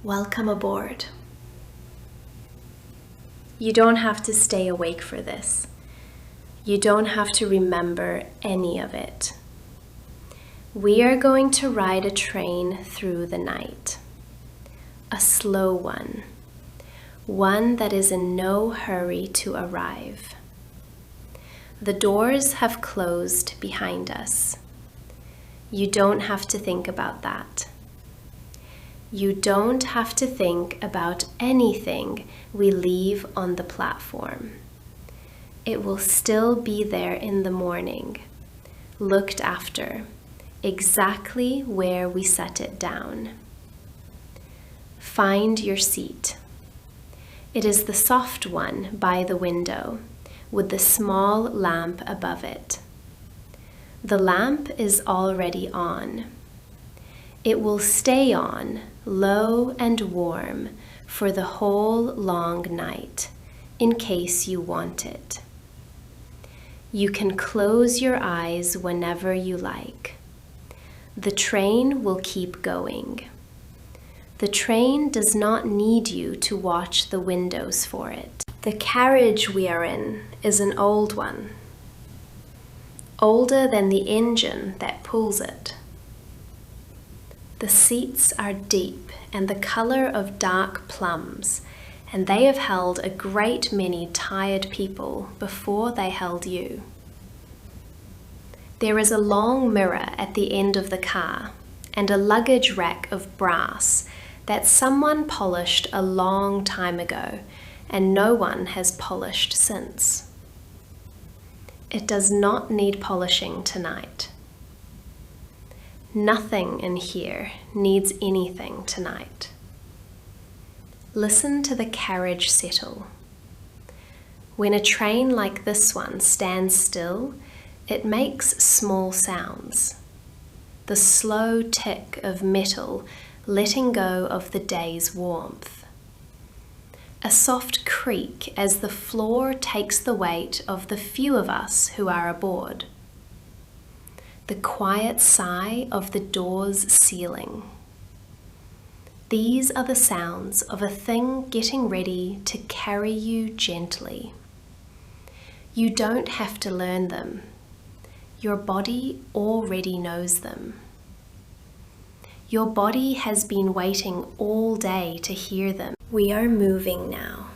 Welcome aboard. You don't have to stay awake for this. You don't have to remember any of it. We are going to ride a train through the night. A slow one. One that is in no hurry to arrive. The doors have closed behind us. You don't have to think about that. You don't have to think about anything we leave on the platform. It will still be there in the morning, looked after, exactly where we set it down. Find your seat. It is the soft one by the window, with the small lamp above it. The lamp is already on. It will stay on, low and warm, for the whole long night, in case you want it. You can close your eyes whenever you like. The train will keep going. The train does not need you to watch the windows for it. The carriage we are in is an old one, older than the engine that pulls it. The seats are deep and the color of dark plums, and they have held a great many tired people before they held you. There is a long mirror at the end of the car and a luggage rack of brass that someone polished a long time ago and no one has polished since. It does not need polishing tonight. Nothing in here needs anything tonight. Listen to the carriage settle. When a train like this one stands still, it makes small sounds. The slow tick of metal letting go of the day's warmth. A soft creak as the floor takes the weight of the few of us who are aboard. The quiet sigh of the door's ceiling. These are the sounds of a thing getting ready to carry you gently. You don't have to learn them. Your body already knows them. Your body has been waiting all day to hear them. We are moving now.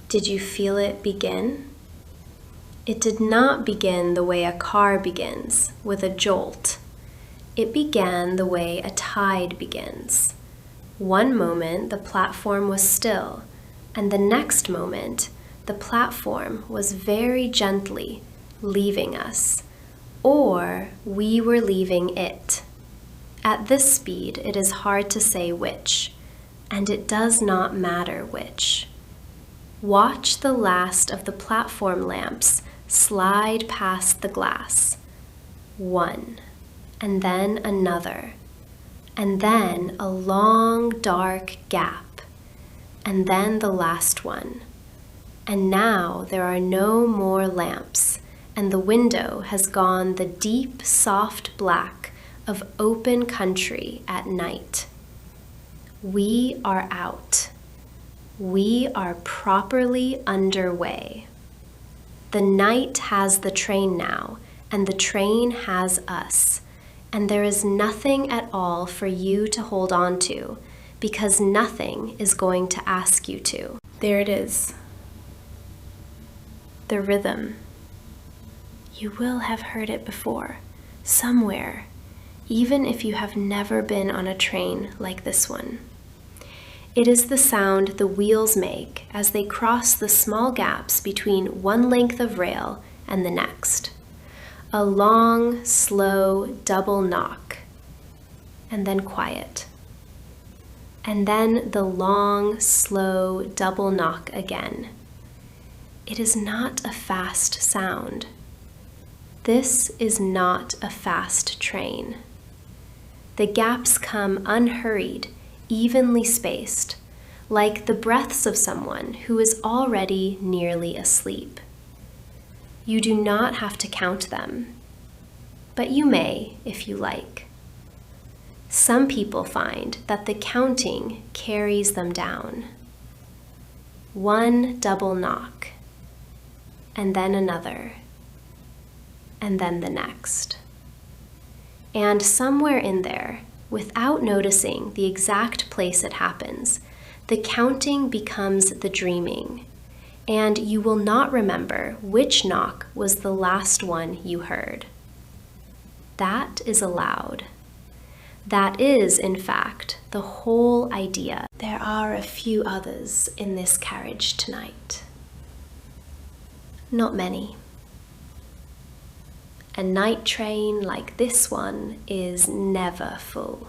Did you feel it begin? It did not begin the way a car begins, with a jolt. It began the way a tide begins. One moment the platform was still, and the next moment the platform was very gently leaving us, or we were leaving it. At this speed it is hard to say which, and it does not matter which. Watch the last of the platform lamps slide past the glass. One, and then another, and then a long dark gap, and then the last one. And now there are no more lamps, and the window has gone the deep, soft black of open country at night. We are out. We are properly underway. The night has the train now, and the train has us, and there is nothing at all for you to hold on to, because nothing is going to ask you to. There it is. The rhythm. You will have heard it before, somewhere, even if you have never been on a train like this one. It is the sound the wheels make as they cross the small gaps between one length of rail and the next. A long, slow double knock, and then quiet. And then the long, slow double knock again. It is not a fast sound. This is not a fast train. The gaps come unhurried, evenly spaced, like the breaths of someone who is already nearly asleep. You do not have to count them, but you may if you like. Some people find that the counting carries them down. One double knock, and then another, and then the next. And somewhere in there, without noticing the exact place it happens, the counting becomes the dreaming, and you will not remember which knock was the last one you heard. That is allowed. That is, in fact, the whole idea. There are a few others in this carriage tonight. Not many. A night train like this one is never full.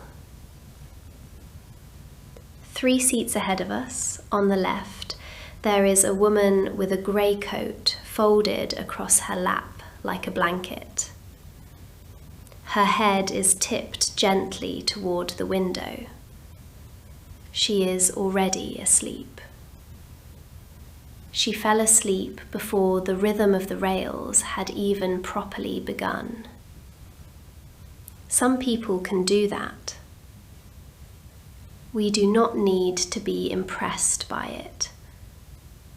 3 seats ahead of us, on the left, there is a woman with a grey coat folded across her lap like a blanket. Her head is tipped gently toward the window. She is already asleep. She fell asleep before the rhythm of the rails had even properly begun. Some people can do that. We do not need to be impressed by it.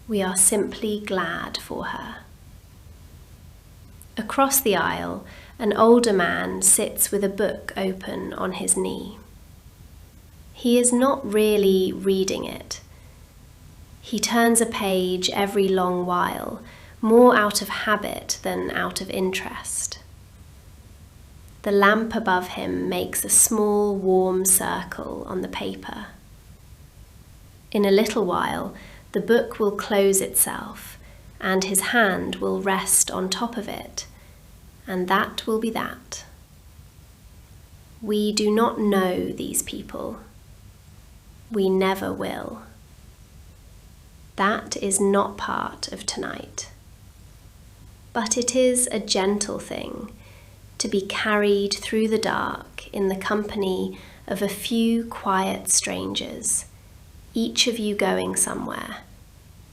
We are simply glad for her. Across the aisle, an older man sits with a book open on his knee. He is not really reading it. He turns a page every long while, more out of habit than out of interest. The lamp above him makes a small, warm circle on the paper. In a little while, the book will close itself, and his hand will rest on top of it, and that will be that. We do not know these people. We never will. That is not part of tonight. But it is a gentle thing to be carried through the dark in the company of a few quiet strangers, each of you going somewhere,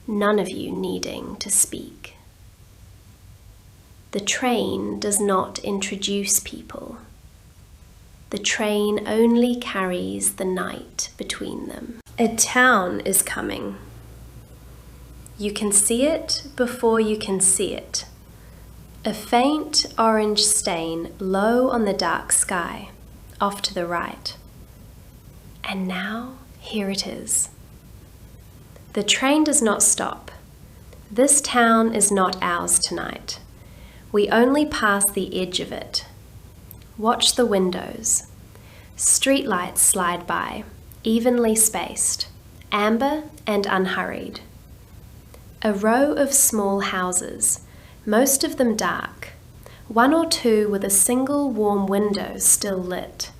none of you needing to speak. The train does not introduce people. The train only carries the night between them. A town is coming. You can see it before you can see it. A faint orange stain low on the dark sky, off to the right. And now, here it is. The train does not stop. This town is not ours tonight. We only pass the edge of it. Watch the windows. Streetlights slide by, evenly spaced, amber and unhurried. A row of small houses, most of them dark, 1 or 2 with a single warm window still lit.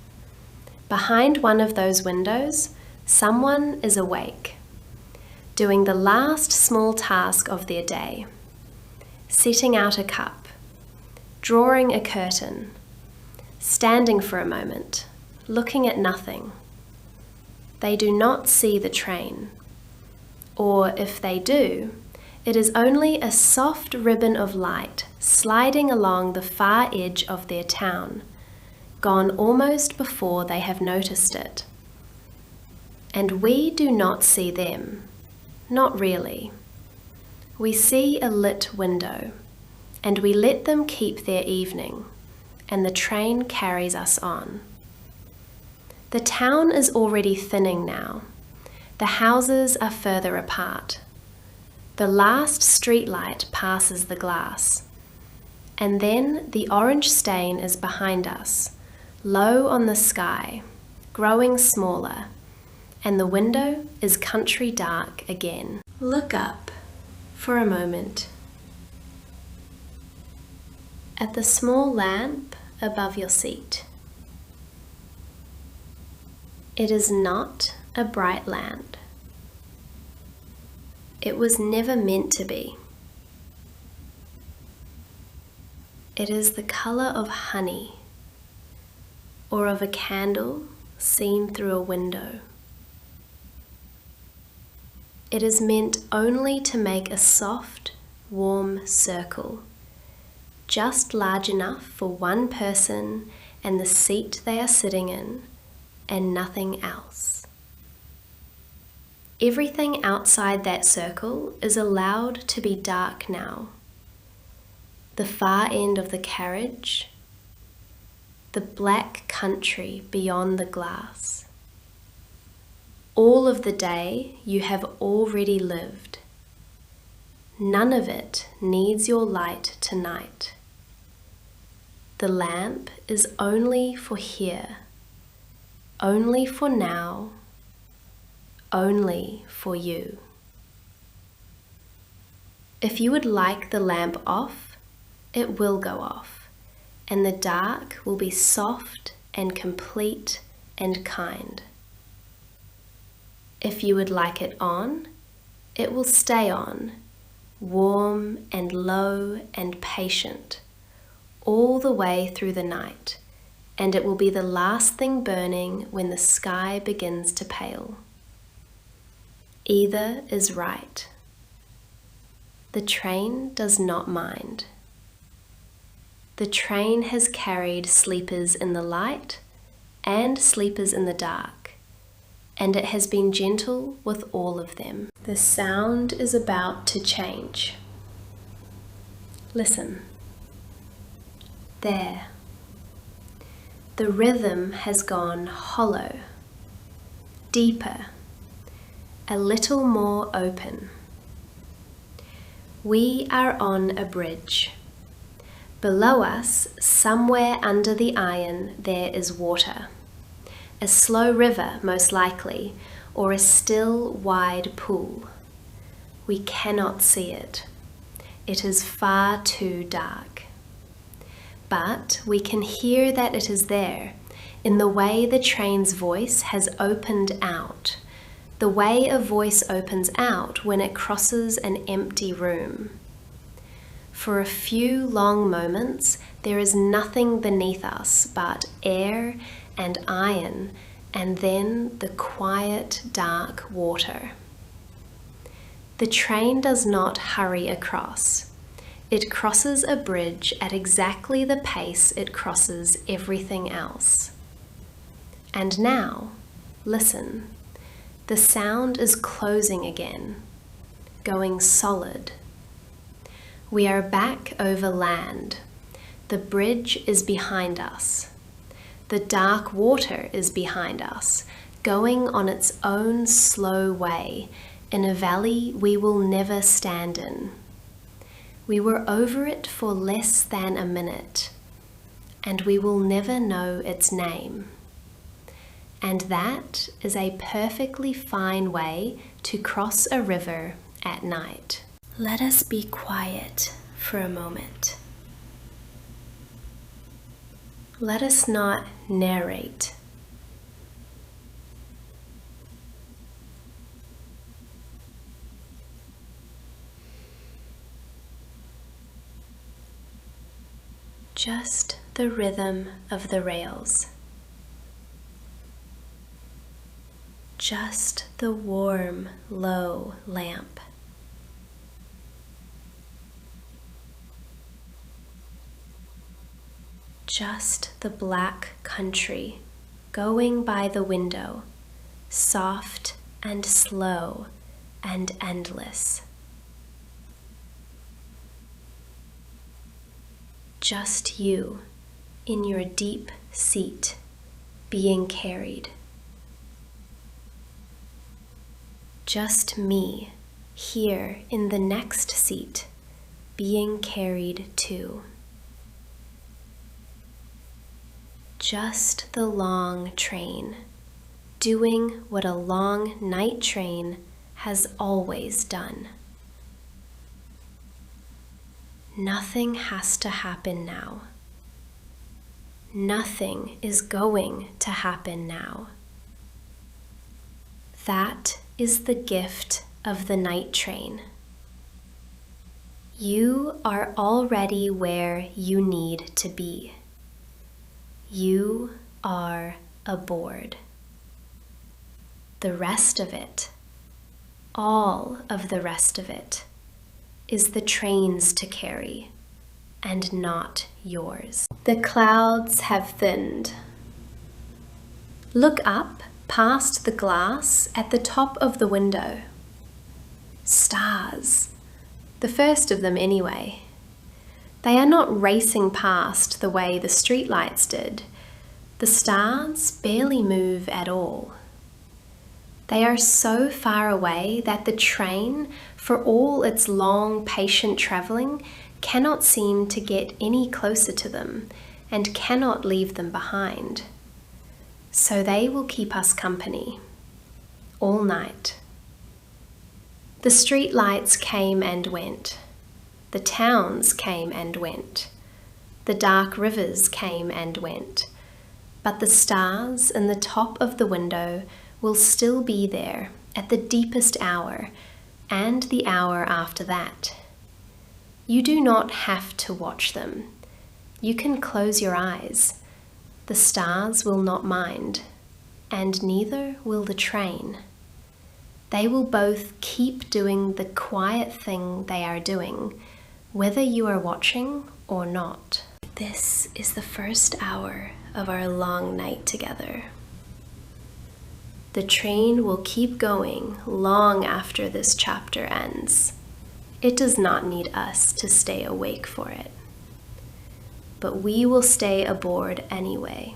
Behind one of those windows, someone is awake, doing the last small task of their day, setting out a cup, drawing a curtain, standing for a moment, looking at nothing. They do not see the train, or if they do, it is only a soft ribbon of light sliding along the far edge of their town, gone almost before they have noticed it. And we do not see them, not really. We see a lit window, and we let them keep their evening, and the train carries us on. The town is already thinning now. The houses are further apart. The last streetlight passes the glass, and then the orange stain is behind us, low on the sky, growing smaller, and the window is country dark again. Look up for a moment at the small lamp above your seat. It is not a bright lamp. It was never meant to be. It is the color of honey, or of a candle seen through a window. It is meant only to make a soft, warm circle, just large enough for one person and the seat they are sitting in, and nothing else. Everything outside that circle is allowed to be dark now. The far end of the carriage, the black country beyond the glass. All of the day you have already lived. None of it needs your light tonight. The lamp is only for here, only for now, only for you. If you would like the lamp off, it will go off, and the dark will be soft and complete and kind. If you would like it on, it will stay on, warm and low and patient, all the way through the night, and it will be the last thing burning when the sky begins to pale. Either is right. The train does not mind. The train has carried sleepers in the light and sleepers in the dark, and it has been gentle with all of them. The sound is about to change. Listen. There. The rhythm has gone hollow, deeper, a little more open. We are on a bridge. Below us, somewhere under the iron, there is water. A slow river, most likely, or a still, wide pool. We cannot see it. It is far too dark. But we can hear that it is there, in the way the train's voice has opened out, the way a voice opens out when it crosses an empty room. For a few long moments, there is nothing beneath us but air and iron, and then the quiet, dark water. The train does not hurry across. It crosses a bridge at exactly the pace it crosses everything else. And now, listen. The sound is closing again, going solid. We are back over land. The bridge is behind us. The dark water is behind us, going on its own slow way in a valley we will never stand in. We were over it for less than a minute, and we will never know its name. And that is a perfectly fine way to cross a river at night. Let us be quiet for a moment. Let us not narrate. Just the rhythm of the rails. Just the warm, low lamp. Just the black country going by the window, soft and slow and endless. Just you in your deep seat being carried. Just me here in the next seat being carried too. Just the long train, doing what a long night train has always done. Nothing has to happen now. Nothing is going to happen now. That is the gift of the night train. You are already where you need to be. You are aboard. The rest of it, all of the rest of it, is the train's to carry, and not yours. The clouds have thinned. Look up past the glass at the top of the window. Stars, the first of them anyway. They are not racing past the way the streetlights did. The stars barely move at all. They are so far away that the train, for all its long, patient travelling, cannot seem to get any closer to them and cannot leave them behind. So they will keep us company all night. The street lights came and went. The towns came and went. The dark rivers came and went. But the stars in the top of the window will still be there at the deepest hour and the hour after that. You do not have to watch them. You can close your eyes. The stars will not mind, and neither will the train. They will both keep doing the quiet thing they are doing, whether you are watching or not. This is the first hour of our long night together. The train will keep going long after this chapter ends. It does not need us to stay awake for it. But we will stay aboard anyway.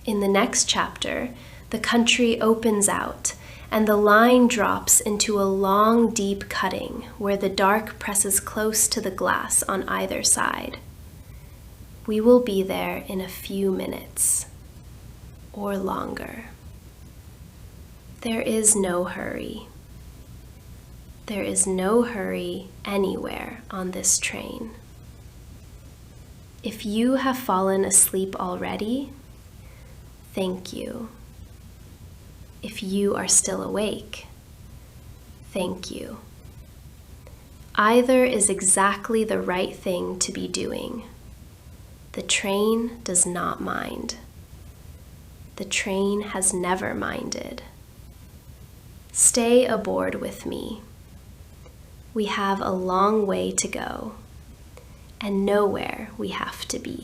In the next chapter, the country opens out and the line drops into a long, deep cutting where the dark presses close to the glass on either side. We will be there in a few minutes, or longer. There is no hurry. There is no hurry anywhere on this train. If you have fallen asleep already, thank you. If you are still awake, thank you. Either is exactly the right thing to be doing. The train does not mind. The train has never minded. Stay aboard with me. We have a long way to go, and nowhere we have to be.